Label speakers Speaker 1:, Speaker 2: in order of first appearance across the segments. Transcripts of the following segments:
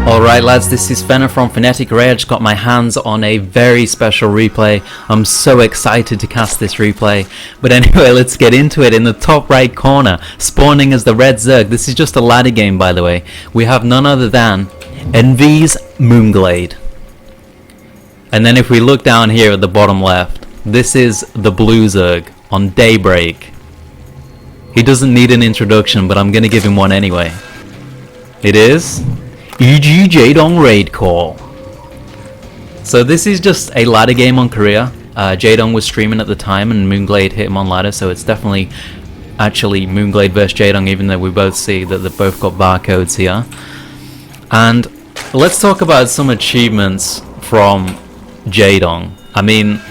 Speaker 1: Alright lads, this is Fenner from Phonetic Ray. I just got my hands on a very special replay. I'm so excited to cast this replay. But anyway, let's get into it. In the top right corner, spawning as the red Zerg. This is just a ladder game, by the way. We have none other than Envy's mOOnGLaDe. And then if we look down here at the bottom left, this is the blue Zerg on Daybreak. He doesn't need an introduction, but I'm going to give him one anyway. It is EG Jaedong Raid Call. So this is just a ladder game on Korea. Jaedong was streaming at the time and mOOnGLaDe hit him on ladder, so it's definitely actually mOOnGLaDe versus Jaedong, even though we both see that they've both got barcodes here. And let's talk about some achievements from Jaedong. I mean,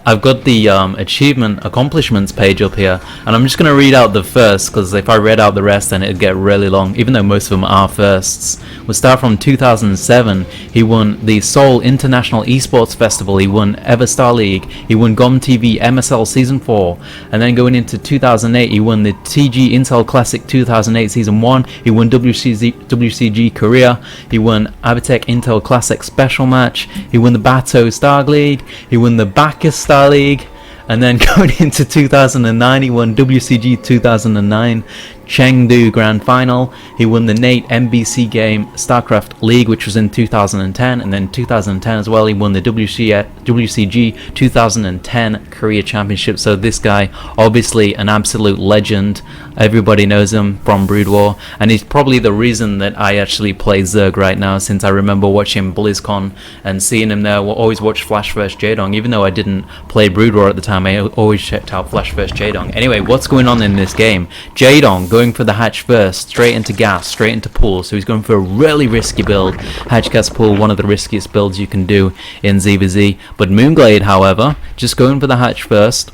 Speaker 1: I've got the achievement accomplishments page up here, and I'm just going to read out the first, because if I read out the rest then it'd get really long, even though most of them are firsts. We'll start from 2007. He won the Seoul International Esports Festival, he won Everstar League, he won GOM TV MSL Season 4, and then going into 2008 he won the TG Intel Classic 2008 Season 1, he won WCG Korea, he won Abitech Intel Classic Special Match, he won the Bato Star League, he won the Bacchus Star League, and then going into 2009 he won WCG 2009 Chengdu Grand Final, he won the Nate MBC game StarCraft League, which was in 2010, and then 2010 as well he won the WCG 2010 Korea Championship. So this guy, obviously an absolute legend, everybody knows him from Brood War, and he's probably the reason that I actually play Zerg right now, since I remember watching BlizzCon and seeing him there. We'll always watch Flash vs Jaedong, even though I didn't play Brood War at the time, I always checked out Flash vs Jaedong. Anyway, what's going on in this game? Jaedong going for the hatch first, straight into gas, straight into pool, so he's going for a really risky build. Hatch gas pool, one of the riskiest builds you can do in ZvZ, but mOOnGLaDe, however, just going for the hatch first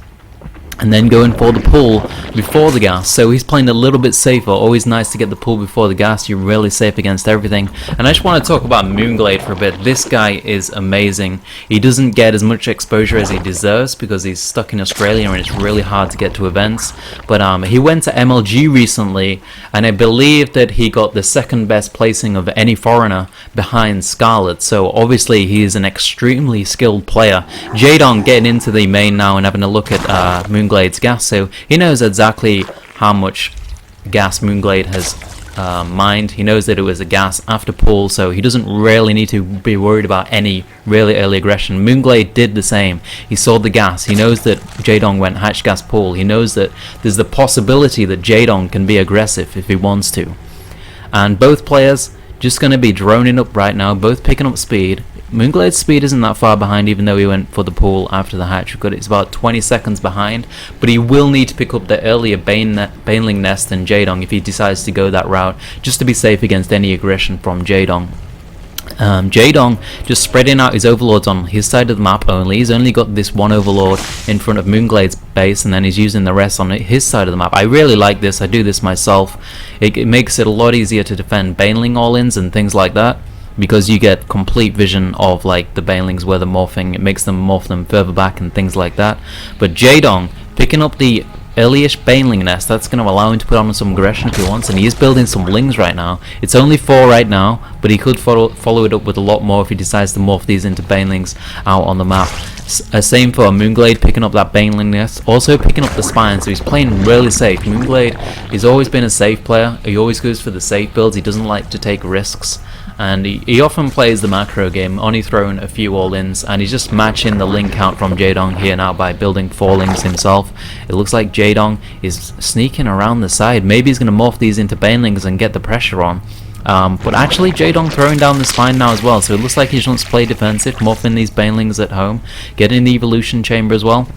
Speaker 1: and then going for the pool before the gas, so he's playing a little bit safer. Always nice to get the pool before the gas, you're really safe against everything. And I just want to talk about mOOnGLaDe for a bit. This guy is amazing. He doesn't get as much exposure as he deserves because he's stuck in Australia and it's really hard to get to events, but he went to MLG recently and I believe that he got the second best placing of any foreigner behind Scarlet, so obviously he is an extremely skilled player. Jaedong getting into the main now and having a look at mOOnGLaDe's gas, so he knows exactly how much gas mOOnGLaDe has mined. He knows that it was a gas after pool, so he doesn't really need to be worried about any really early aggression. mOOnGLaDe did the same. He saw the gas, he knows that Jaedong went hatch gas pool, he knows that there's the possibility that Jaedong can be aggressive if he wants to, and both players just going to be droning up right now, both picking up speed. mOOnGLaDe's speed isn't that far behind, even though he went for the pool after the hatch. It's about 20 seconds behind, but he will need to pick up the earlier Baneling nest than Jaedong if he decides to go that route, just to be safe against any aggression from Jaedong. Jaedong just spreading out his overlords on his side of the map only. He's only got this one overlord in front of mOOnGLaDe's base, and then he's using the rest on his side of the map. I really like this, I do this myself. It makes it a lot easier to defend Baneling all-ins and things like that, because you get complete vision of like the Banelings where they're morphing. It makes them morph them further back and things like that. But Jaedong picking up the early-ish Baneling nest, that's going to allow him to put on some aggression if he wants, and he is building some lings right now. It's only 4 right now, but he could follow it up with a lot more if he decides to morph these into Banelings out on the map. Same for mOOnGLaDe, picking up that Baneling nest, also picking up the spine, so he's playing really safe. mOOnGLaDe has always been a safe player, he always goes for the safe builds, he doesn't like to take risks, and he often plays the macro game, only throwing a few all-ins, and he's just matching the ling count from Jaedong here now by building 4 lings himself. It looks like Jaedong is sneaking around the side, maybe he's going to morph these into Banelings and get the pressure on. But actually Jaedong throwing down the spine now as well, so it looks like he just wants to play defensive, morphing these Banelings at home, getting the evolution chamber as well,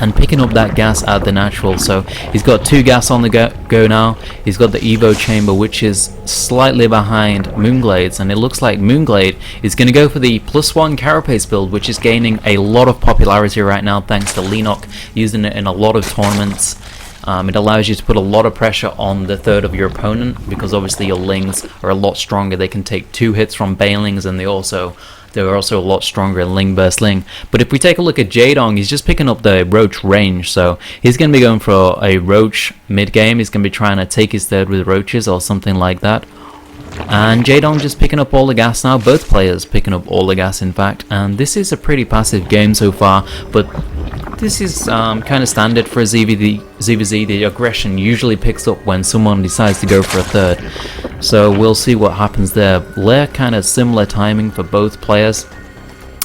Speaker 1: and picking up that gas at the natural. So he's got 2 gas on the go now. He's got the Evo chamber, which is slightly behind mOOnGLaDe's, and it looks like mOOnGLaDe is going to go for the +1 carapace build, which is gaining a lot of popularity right now thanks to Lenok using it in a lot of tournaments. It allows you to put a lot of pressure on the third of your opponent, because obviously your lings are a lot stronger. They can take 2 hits from Banelings, and they're also a lot stronger in Ling burst Ling. But if we take a look at Jaedong, he's just picking up the Roach range, so he's going to be going for a Roach mid game. He's going to be trying to take his third with Roaches or something like that. And Jaedong just picking up all the gas now, both players picking up all the gas in fact, and this is a pretty passive game so far, but this is kind of standard for a ZVZ. The aggression usually picks up when someone decides to go for a third, so we'll see what happens there. They're kind of similar timing for both players,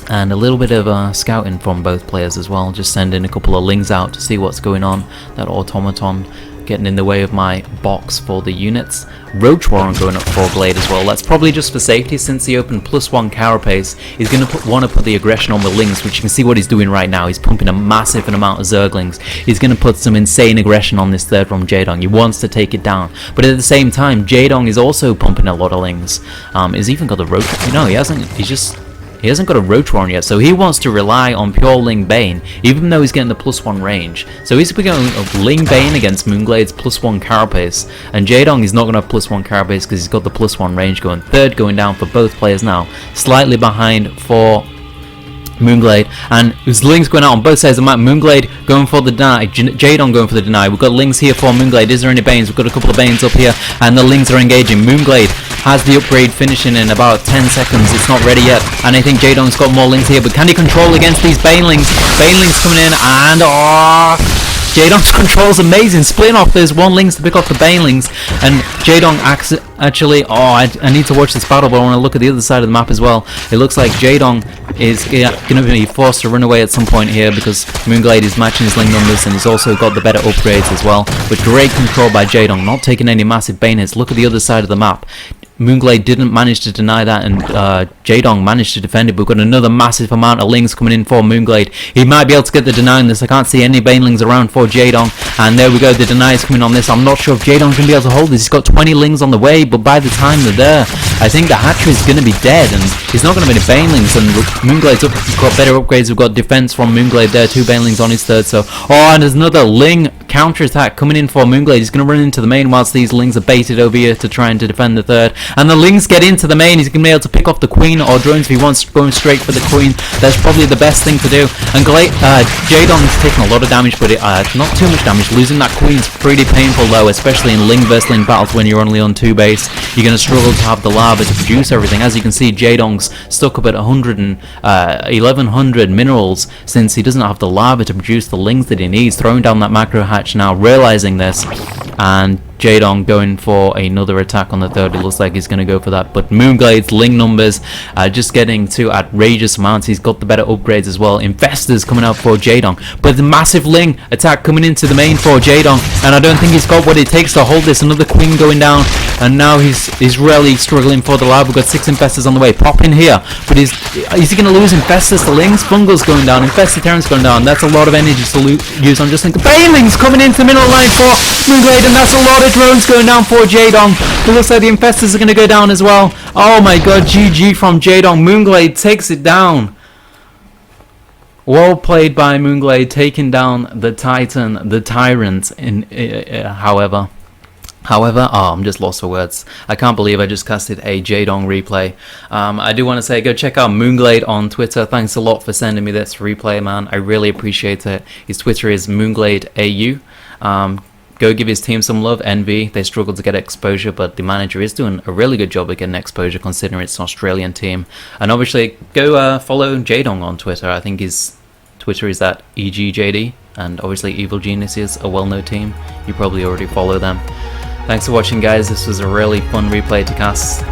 Speaker 1: and a little bit of scouting from both players as well, just sending a couple of lings out to see what's going on. That automaton getting in the way of my box for the units. Roach Warren going up for mOOnGLaDe as well. That's probably just for safety, since he opened +1 carapace. He's going to want to put the aggression on the lings, which you can see what he's doing right now. He's pumping a massive amount of Zerglings. He's going to put some insane aggression on this third from Jaedong. He wants to take it down, but at the same time Jaedong is also pumping a lot of lings. He's even got the Roach. No, he hasn't. He hasn't got a Roach Warren yet, so he wants to rely on pure Ling Bane, even though he's getting the +1 range. So he's going Ling Bane against mOOnGLaDe's +1 carapace, and Jaedong is not going to have +1 carapace because he's got the +1 range going. Third going down for both players now, slightly behind for mOOnGLaDe, and his lings going out on both sides of the map. mOOnGLaDe going for the deny, Jaedong going for the deny. We've got lings here for mOOnGLaDe. Is there any banes? We've got a couple of banes up here, and the lings are engaging. mOOnGLaDe has the upgrade finishing in about 10 seconds. It's not ready yet, and I think Jaedong's got more lings here, but can he control against these banelings? Banelings coming in, and Jaedong's control is amazing, splitting off those one lings to pick off the banelings, and Jaedong actually, I need to watch this battle, but I want to look at the other side of the map as well. It looks like Jaedong is going to be forced to run away at some point here, because mOOnGLaDe is matching his ling numbers, and he's also got the better upgrades as well. But great control by Jaedong, not taking any massive bane hits. Look at the other side of the map. mOOnGLaDe didn't manage to deny that, and Jaedong managed to defend it. We've got another massive amount of lings coming in for mOOnGLaDe. He might be able to get the deny on this. I can't see any banelings around for Jaedong, and there we go, the deny is coming on this. I'm not sure if Jaedong's going to be able to hold this. He's got 20 lings on the way, but by the time they're there, I think the hatchery is going to be dead, and he's not going to be any banelings, and mOOnGLaDe's got better upgrades. We've got defense from mOOnGLaDe there, 2 banelings on his third, so, and there's another ling counter attack coming in for mOOnGLaDe. He's going to run into the main whilst these lings are baited over here to trying to defend the third, and the lings get into the main. He's going to be able to pick off the queen or drones if he wants, going straight for the queen. That's probably the best thing to do, and Jaedong is taking a lot of damage, but not too much damage. Losing that queen's pretty painful though, especially in ling versus ling battles when you're only on 2 base. You're going to struggle to have the lava to produce everything. As you can see, Jaedong's stuck up at 1100 minerals, since he doesn't have the lava to produce the lings that he needs. Throwing down that macro hatch now, realizing this, and Jaedong going for another attack on the third. It looks like he's going to go for that, but mOOnGLaDe's ling numbers are just getting to outrageous amounts. He's got the better upgrades as well. Infestors coming out for Jaedong, but the massive ling attack coming into the main for Jaedong, and I don't think he's got what it takes to hold this. Another queen going down, and now he's really struggling for the lava. We've got 6 infestors on the way. Pop in here, but is he going to lose infestors to lings? Fungal's going down, infested Terran's going down. That's a lot of energy to use on just thinking. Banelings coming into the middle line for mOOnGLaDe, and that's a lot of drones going down for Jaedong. It looks like the infestors are going to go down as well. Oh my god, GG from Jaedong. mOOnGLaDe takes it down. Well played by mOOnGLaDe, taking down the Titan, the Tyrant. However, I'm just lost for words. I can't believe I just casted a Jaedong replay. I do want to say, go check out mOOnGLaDe on Twitter. Thanks a lot for sending me this replay, man. I really appreciate it. His Twitter is mOOnGLaDe AU. Go give his team some love. Envy, they struggled to get exposure, but the manager is doing a really good job of getting exposure considering it's an Australian team. And obviously, go follow Jaedong on Twitter. I think his Twitter is at EGJD, and obviously Evil Genius is a well-known team. You probably already follow them. Thanks for watching, guys. This was a really fun replay to cast.